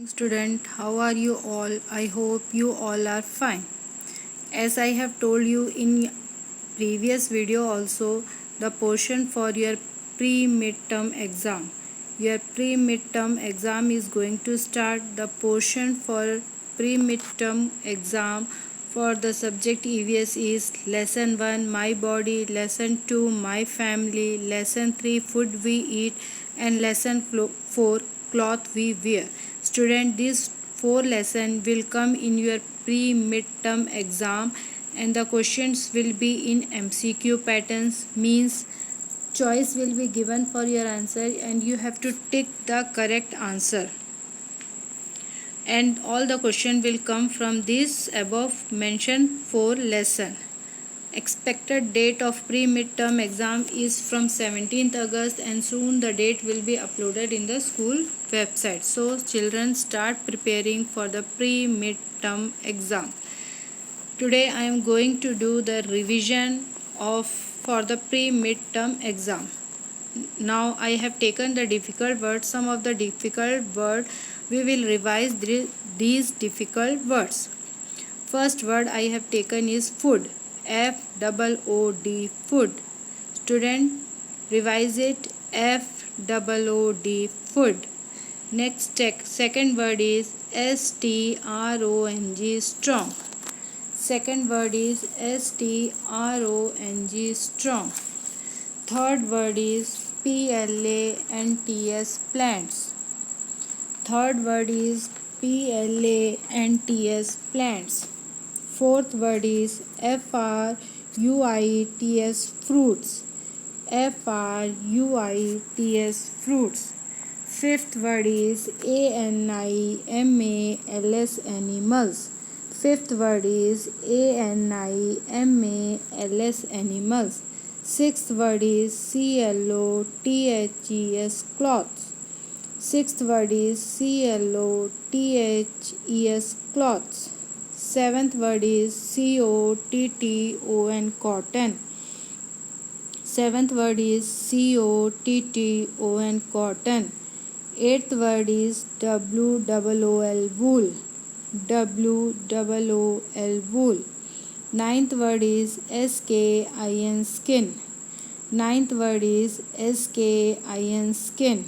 Student, how are you all? I hope you all are fine. As I have told you in previous video also, the portion for your pre-midterm exam. Your pre-midterm exam is going to start. The portion for pre-midterm exam for the subject EVS is lesson 1 my body, lesson 2 my family, lesson 3 food we eat, and lesson 4 cloth we wear. Student, these 4 lessons will come in your pre-midterm exam, and the questions will be in MCQ patterns, means choice will be given for your answer and you have to tick the correct answer, and all the question will come from this above mentioned 4 lesson. Expected date of pre-midterm exam is from 17th August, and soon the date will be uploaded in the school website. So children, start preparing for the pre-midterm exam. Today I am going to do the revision for the pre-midterm exam. Now I have taken the difficult words, some of the difficult words. We will revise these difficult words. First word I have taken is food. F-O-O-D, food. Student, revise it. F-O-O-D, food. Next, second word is S-T-R-O-N-G, strong. Second word is S-T-R-O-N-G, strong. Third word is P-L-A-N-T-S, plants. Third word is P-L-A-N-T-S, plants. Fourth word is F-R-U-I-T-S, fruits. F-R-U-I-T-S, fruits. Fifth word is A-N-I-M-A-L-S, animals. Fifth word is A-N-I-M-A-L-S, animals. Sixth word is C-L-O-T-H-E-S, cloths. Sixth word is C-L-O-T-H-E-S, cloths. Seventh word is C-O-T-T-O-N, cotton. Seventh word is C-O-T-T-O-N, cotton. Eighth word is W-O-O-L, wool. W-O-O-L, wool. Ninth word is S-K-I-N, skin. Ninth word is S-K-I-N, skin.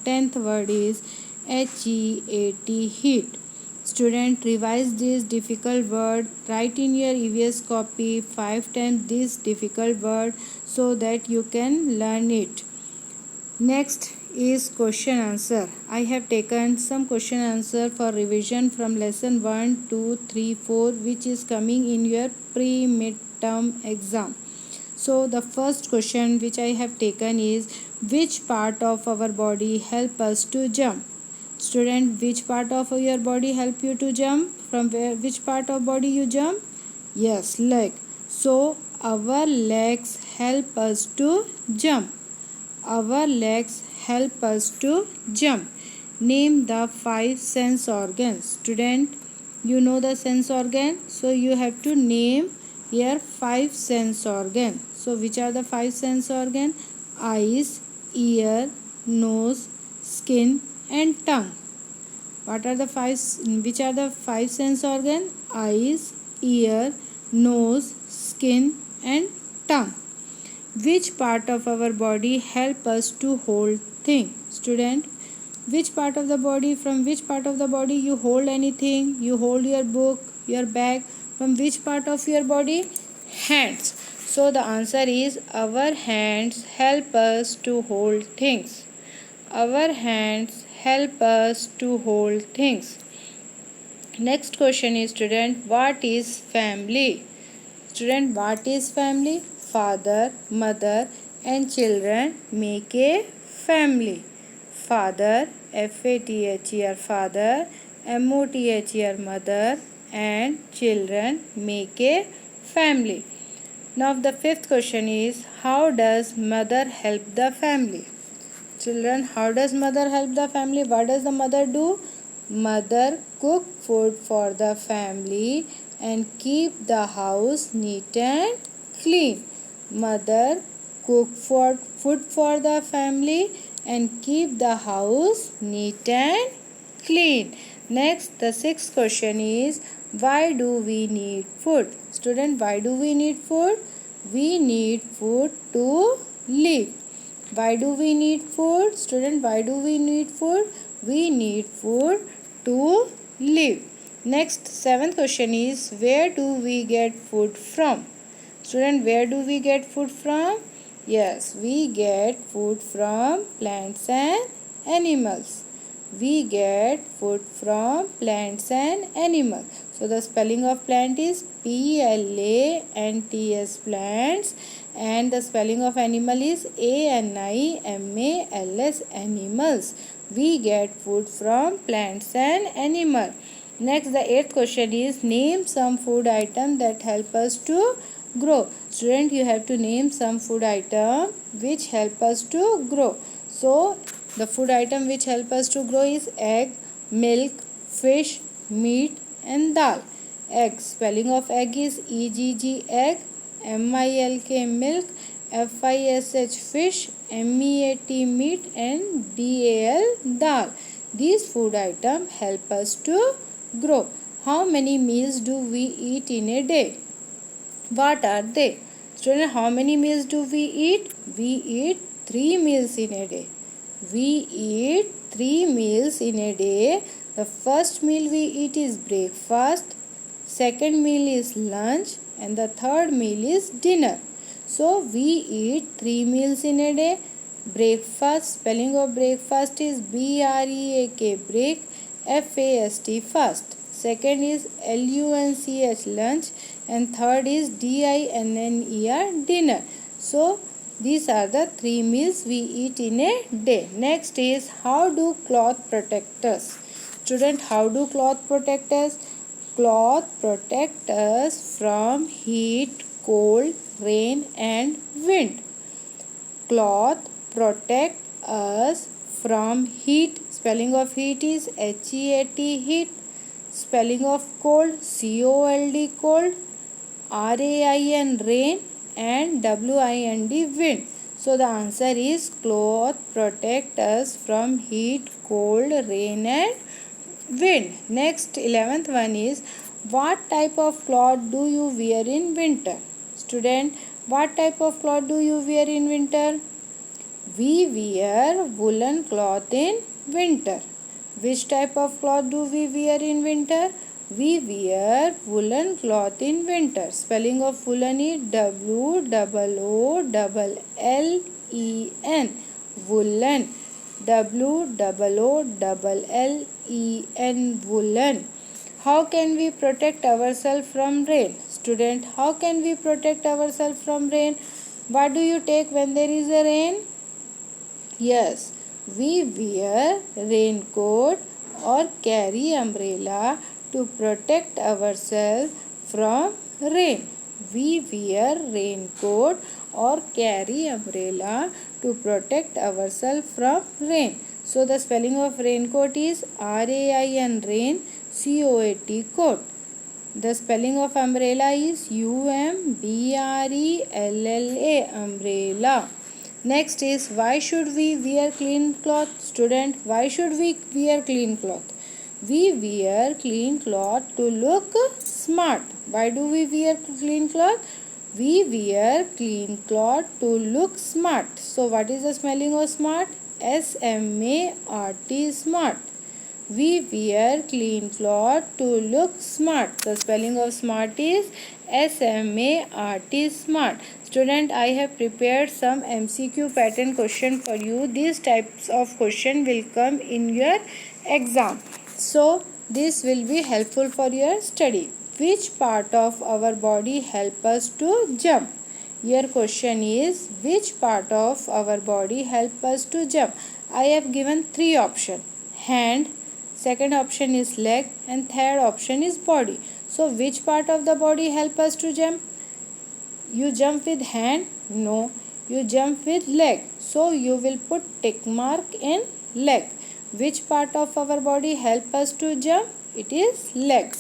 Tenth word is H-E-A-T, heat. Student, revise this difficult word. Write in your EVS copy 5 times this difficult word so that you can learn it. Next is question answer. I have taken some question answer for revision from lesson 1, 2, 3, 4, which is coming in your pre-midterm exam. So the first question which I have taken is, which part of our body help us to jump? Student, which part of your body help you to jump? From where, which part of body you jump? Yes, leg. So our legs help us to jump. Our legs help us to jump. Name the 5 sense organs. Student, you know the sense organ, so you have to name here 5 sense organ. So which are the 5 sense organ? Eyes, ear, nose, skin, and tongue. What are the 5? Which are the 5 sense organ? Eyes, ear, nose, skin, and tongue. Which part of our body help us to hold thing? Student, which part of the body, from which part of the body you hold anything? You hold your book, your bag. From which part of your body? Hands. So the answer is, our hands help us to hold things. Our hands help us to hold things. Next question is, student, what is family? Student, what is family? Father, mother, and children make a family. Father, F-A-T-H-E-R, father, M-O-T-H-E-R, mother, and children make a family. Now the fifth question is, how does mother help the family? Children, how does mother help the family? What does the mother do? Mother cook food for the family and keep the house neat and clean. Mother cook food for the family and keep the house neat and clean. Next, the sixth question is, why do we need food? Student, why do we need food? We need food to live. Why do we need food? Student, why do we need food? We need food to live. Next, seventh question is, where do we get food from? Student, where do we get food from? Yes, we get food from plants and animals. We get food from plants and animals. So the spelling of plant is PLANTS, plants, and the spelling of animal is ANIMALS, animals. We get food from plants and animals. Next, the eighth question is, name some food item that help us to grow. Student, you have to name some food item which help us to grow. So the food item which help us to grow is egg, milk, fish, meat and dal. Egg, spelling of egg is EGG, egg, MILK, milk, FISH, fish, MEAT, meat and DAL, dal. These food items help us to grow. How many meals do we eat in a day? What are they? Student, how many meals do we eat? We eat 3 meals in a day. We eat 3 meals in a day. The first meal we eat is breakfast, second meal is lunch and the third meal is dinner. So we eat 3 meals in a day. Breakfast, spelling of breakfast is BREAK, break, FAST, fast. Second is LUNCH, lunch, and third is DINNER, dinner. So these are the 3 meals we eat in a day. Next is, how do cloth protect us? Student, how do cloth protect us? Cloth protect us from heat, cold, rain and wind. Cloth protect us from heat. Spelling of heat is HEAT, heat. Spelling of cold, COLD, cold. RAIN, rain and WIND, wind. So the answer is, cloth protect us from heat, cold, rain and wind. Next, 11th one is, what type of cloth do you wear in winter? Student, what type of cloth do you wear in winter? We wear woolen cloth in winter. Which type of cloth do we wear in winter? We wear woolen cloth in winter. Spelling of woolen is WOOLLEN, woolen. WOOLLEN, woolen. How can we protect ourselves from rain? Student, how can we protect ourselves from rain? What do you take when there is a rain? Yes, we wear raincoat or carry umbrella to protect ourselves from rain. We wear raincoat or carry umbrella to protect ourselves from rain. So the spelling of raincoat is RAIN, rain, COAT, coat. The spelling of umbrella is UMBRELLA, umbrella. Next is, why should we wear clean cloth? Student, why should we wear clean cloth? We wear clean cloth to look smart. Why do we wear clean cloth? We wear clean cloth to look smart. So what is the spelling of smart? SMART, smart. We wear clean cloth to look smart. The spelling of smart is SMART, smart. Student, I have prepared some MCQ pattern question for you. These types of question will come in your exam. So this will be helpful for your study. Which part of our body help us to jump? Your question is, which part of our body help us to jump? I have given 3 options. Hand, second option is leg and third option is body. So which part of the body help us to jump? You jump with hand? No. You jump with leg. So you will put tick mark in leg. Which part of our body help us to jump? It is leg.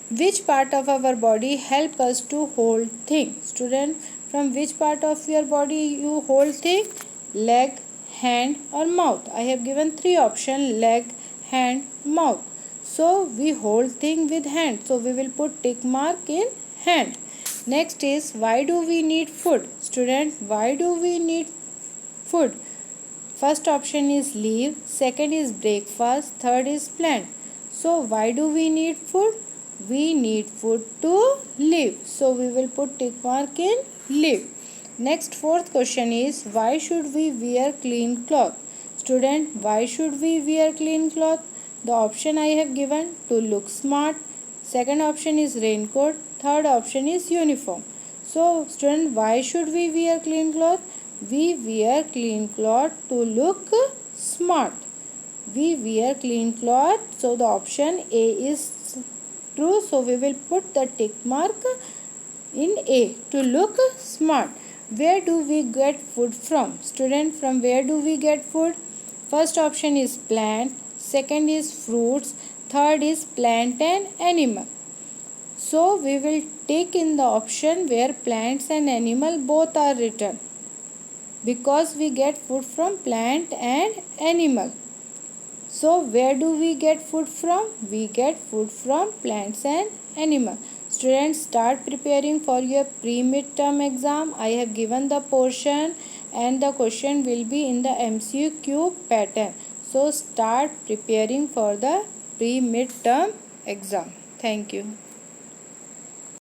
Which part of our body help us to hold things? Student, from which part of your body you hold things? Leg, hand or mouth? I have given 3 options: leg, hand, mouth. So we hold thing with hand. So we will put tick mark in hand. Next is, why do we need food? Student, why do we need food? First option is leave, second is breakfast, third is plant. So why do we need food? We need food to live. So we will put tick mark in live. Next, fourth question is, why should we wear clean cloth? Student, why should we wear clean cloth? The option I have given: to look smart. Second option is raincoat. Third option is uniform. So student, why should we wear clean cloth? We wear clean cloth to look smart. We wear clean cloth. So the option A is true. So we will put the tick mark in A, to look smart. Where do we get food from? Student, from where do we get food? First option is plant, second is fruits, third is plant and animal. So we will take in the option where plants and animal both are written, because we get food from plant and animal. So where do we get food from? We get food from plants and animal. Students, start preparing for your pre-midterm exam. I have given the portion and the question will be in the MCQ pattern. So start preparing for the pre-midterm exam. Thank you.